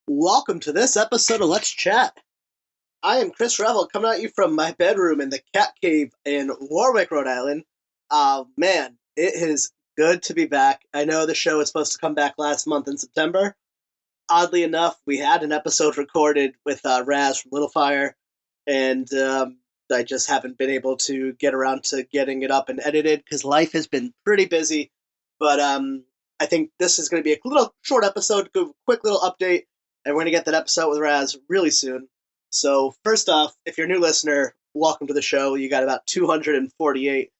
Welcome to this episode of Let's Chat. I am Chris Revill, coming at you from my bedroom in the Cat Cave in Warwick, Rhode Island. Man, it is good to be back. I know the show was supposed to come back last month in September. Oddly enough, we had an episode recorded with Raz from Little Fire, and I just haven't been able to get around to getting it up and edited because life has been pretty busy. But I think this is going to be a little short episode, quick little update, and we're going to get that episode with Raz really soon. So, first off, if you're a new listener, welcome to the show. You got about 248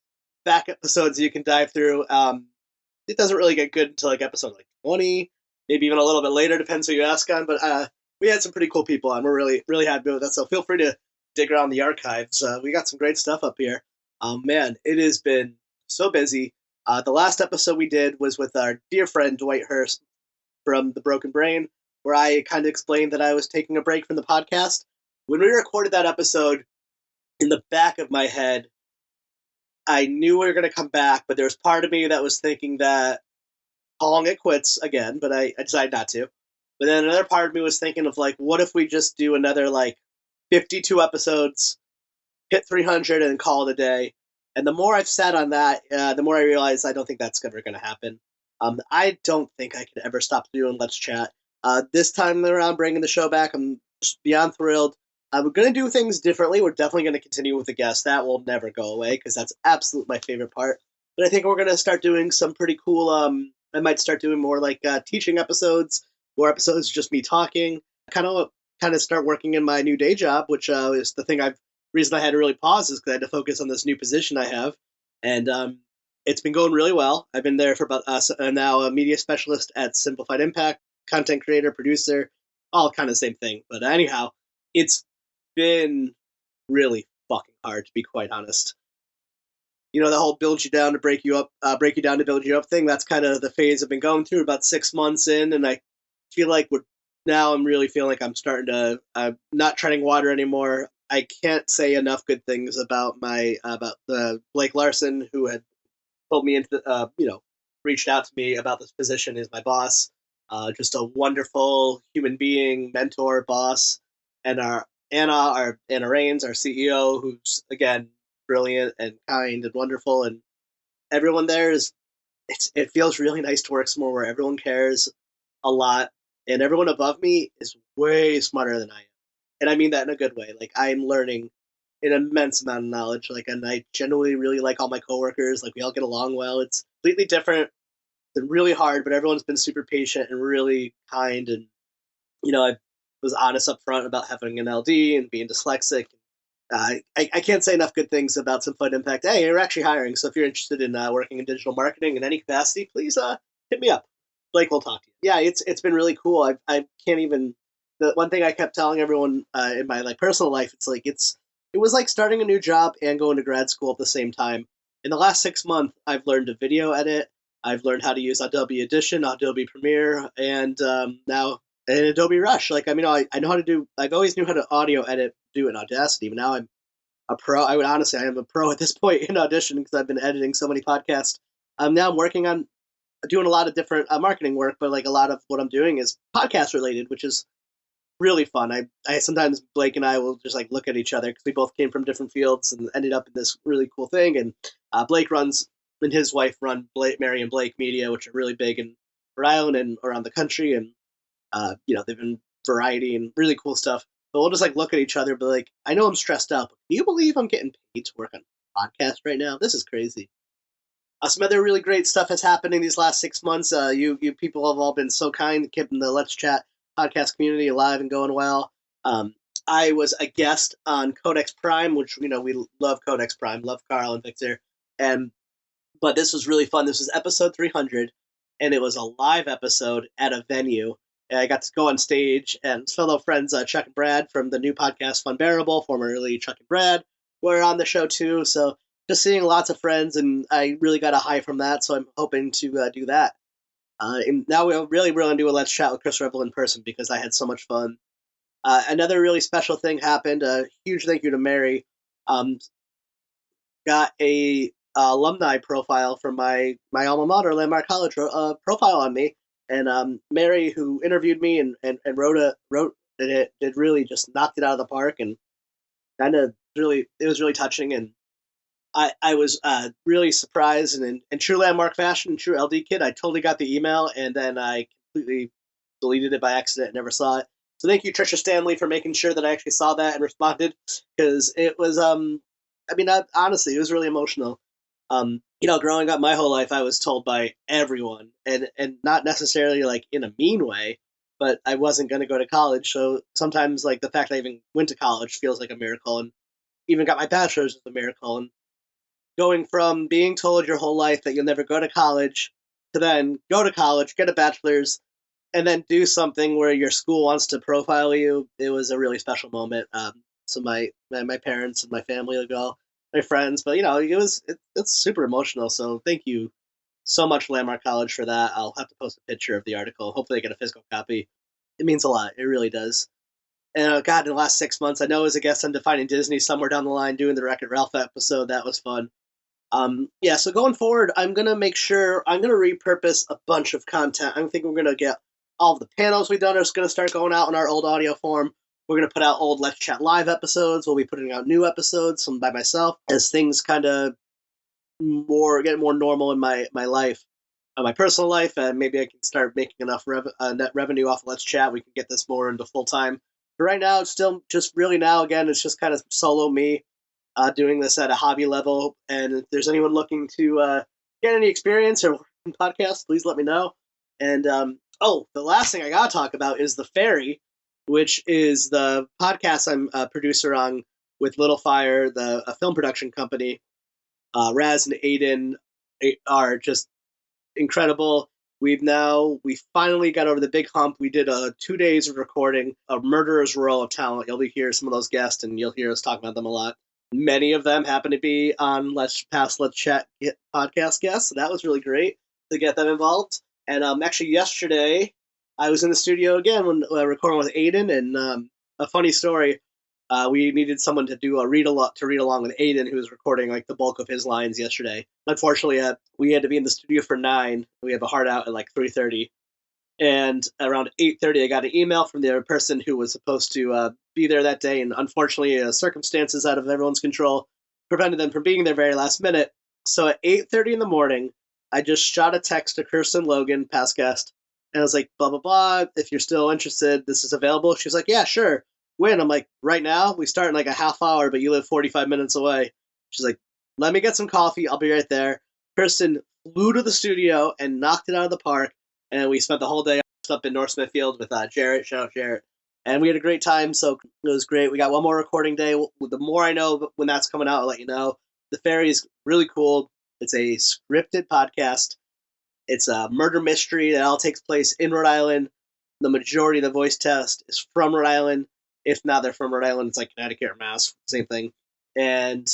back episodes you can dive through. It doesn't really get good until like episode like 20, maybe even a little bit later, depends who you ask on. But we had some pretty cool people on. We're really happy with that. So feel free to dig around the archives. We got some great stuff up here. Man, it has been so busy. The last episode we did was with our dear friend Dwight Hurst from The Broken Brain, where I kind of explained that I was taking a break from the podcast. When we recorded that episode, in the back of my head, I knew we were going to come back, but there was part of me that was thinking that calling it quits again, but I decided not to. But then another part of me was thinking of like, what if we just do another like 52 episodes, hit 300, and call it a day? And the more I've sat on that, the more I realize I don't think that's ever going to happen. I don't think I could ever stop doing Let's Chat. This time around, bringing the show back, I'm just beyond thrilled. We're going to do things differently. We're definitely going to continue with the guests. That will never go away because that's absolutely my favorite part. But I think we're going to start doing some pretty cool. I might start doing more like teaching episodes, more episodes just me talking. Kind of start working in my new day job, which is the thing I've reason I had to really pause is because I had to focus on this new position I have, and it's been going really well. I've been there for about now a media specialist at Simplified Impact, content creator, producer, all kind of the same thing. But anyhow, it's been really fucking hard to be quite honest. You know the whole build you down to break you up, break you down to build you up thing. That's kind of the phase I've been going through. About 6 months in, and I feel like now I'm really feeling like I'm starting to not treading water anymore. I can't say enough good things about about the Blake Larson who had pulled me into reached out to me about this position is my boss. Just a wonderful human being, mentor, boss, and our Anna Rains, our CEO, who's again brilliant and kind and wonderful, and everyone there is. It feels really nice to work somewhere where everyone cares a lot, and everyone above me is way smarter than I am, and I mean that in a good way. Like I'm learning an immense amount of knowledge. Like, and I genuinely really like all my coworkers. Like we all get along well. It's completely different and really hard, but everyone's been super patient and really kind. And I was honest up front about having an LD and being dyslexic. I can't say enough good things about Simplified Impact. Hey, you're actually hiring, so if you're interested in working in digital marketing in any capacity, please hit me up. Blake will talk to you. Yeah, it's been really cool. I can't even. The one thing I kept telling everyone in my like personal life, it was like starting a new job and going to grad school at the same time. In the last 6 months, I've learned to video edit. I've learned how to use Adobe Audition, Adobe Premiere, and now and Adobe Rush. Like I know how to do. I've always knew how to audio edit, do in Audacity, but now I'm a pro. I would honestly, I am a pro at this point in Audition because I've been editing so many podcasts. Now I'm working on doing a lot of different marketing work, but like a lot of what I'm doing is podcast related, which is really fun. I sometimes Blake and I will just like look at each other because we both came from different fields and ended up in this really cool thing. And Blake runs and his wife run Mary and Blake Media, which are really big in Rhode Island and around the country. And they've been variety and really cool stuff. But we'll just like look at each other, but like I know I'm stressed out. But do you believe I'm getting paid to work on a podcast right now? This is crazy. Some other really great stuff has happened in these last 6 months. You people have all been so kind, keeping the Let's Chat podcast community alive and going well. I was a guest on Codex Prime, which we love Codex Prime, love Carl and Victor, and but this was really fun. This was episode 300, and it was a live episode at a venue. And I got to go on stage, and fellow friends Chuck and Brad from the new podcast Fun Bearable, formerly Chuck and Brad, were on the show too. So just seeing lots of friends, and I really got a high from that. So I'm hoping to do that. And now we'll really do a Let's Chat with Chris Revill in person because I had so much fun. Another really special thing happened. A huge thank you to Mary. Um, got a alumni profile from my alma mater, Landmark College, profile on me. And Mary, who interviewed me and wrote it, did really just knocked it out of the park, and kind of really it was really touching. And I was really surprised, and in true landmark fashion, true LD kid, I totally got the email, and then I completely deleted it by accident and never saw it. So thank you, Trisha Stanley, for making sure that I actually saw that and responded, because it was I mean, honestly, it was really emotional. Growing up my whole life, I was told by everyone, and not necessarily like in a mean way, but I wasn't going to go to college. So sometimes, like the fact I even went to college feels like a miracle, and even got my bachelor's is a miracle. And going from being told your whole life that you'll never go to college to then go to college, get a bachelor's, and then do something where your school wants to profile you, it was a really special moment. So my parents and my family will go, my friends, but it's super emotional. So thank you so much, Landmark College, for that. I'll have to post a picture of the article. Hopefully, I get a physical copy. It means a lot. It really does. And God, in the last 6 months, I know as a guest on Defining Disney somewhere down the line doing the Wreck-It Ralph episode. That was fun. Yeah, so going forward, I'm gonna make sure I'm gonna repurpose a bunch of content. I think we're gonna get all of the panels we've done are gonna start going out in our old audio form. We're gonna put out old Let's Chat Live episodes. We'll be putting out new episodes, some by myself, as things kind of get more normal in my life, my personal life, and maybe I can start making enough net revenue off of Let's Chat. We can get this more into full time. But right now, it's still just really now again, it's just kind of solo me doing this at a hobby level. And if there's anyone looking to get any experience or podcasts, please let me know. And the last thing I gotta talk about is the Ferry, which is the podcast I'm a producer on with Little Fire, a film production company. Raz and Aiden are just incredible. We finally got over the big hump. We did 2 days of recording a murderer's row of talent. You'll be hearing some of those guests, and you'll hear us talk about them a lot. Many of them happen to be on Let's Chat podcast guests, so that was really great to get them involved. And actually, yesterday I was in the studio again when recording with Aiden, and a funny story. We needed someone to do a read along with Aiden, who was recording like the bulk of his lines yesterday. Unfortunately, we had to be in the studio for 9. We have a hard out at like 3:30, and around 8:30, I got an email from the person who was supposed to be there that day, and unfortunately, circumstances out of everyone's control prevented them from being there very last minute. So at 8:30 in the morning, I just shot a text to Kirsten Logan, past guest, and I was like, blah blah blah. If you're still interested, this is available. She's like, yeah, sure. When? I'm like, right now? We start in like a half hour, but you live 45 minutes away. She's like, let me get some coffee. I'll be right there. Kirsten flew to the studio and knocked it out of the park, and we spent the whole day up in North Smithfield with Jarrett. Shout out Jarrett. And we had a great time, so it was great. We got one more recording day. The more I know when that's coming out, I'll let you know. The Ferry is really cool. It's a scripted podcast. It's a murder mystery that all takes place in Rhode Island. The majority of the voice test is from Rhode Island. If not, they're from Rhode Island. It's like Connecticut or Mass, same thing. And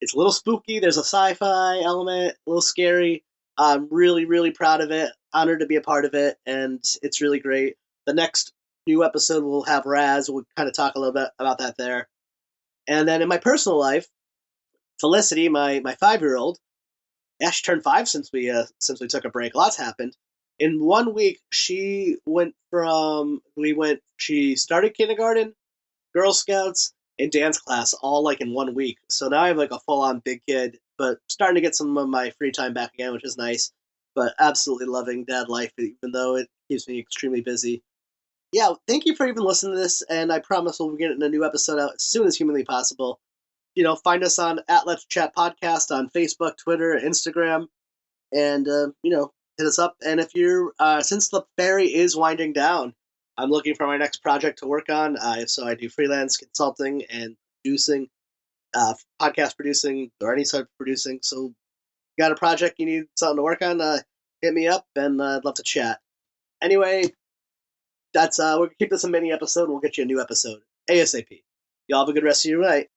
it's a little spooky. There's a sci-fi element, a little scary. I'm really, really proud of it. Honored to be a part of it, and it's really great. The next new episode we'll have Raz. We'll kind of talk a little bit about that there. And then in my personal life, Felicity, my 5-year-old, she turned 5 since we took a break. Lots happened. In 1 week, she started kindergarten, Girl Scouts, and dance class all like in 1 week. So now I have like a full on big kid, but starting to get some of my free time back again, which is nice. But absolutely loving dad life, even though it keeps me extremely busy. Yeah, thank you for even listening to this, and I promise we'll be getting a new episode out as soon as humanly possible. Find us on at Let's Chat Podcast on Facebook, Twitter, Instagram, and hit us up. And if you're since the Ferry is winding down, I'm looking for my next project to work on. So I do freelance consulting and producing, podcast producing, or any sort of producing. So you got a project you need something to work on, hit me up, and I'd love to chat. Anyway, that's we're gonna keep this a mini episode. We'll get you a new episode ASAP. Y'all have a good rest of your night.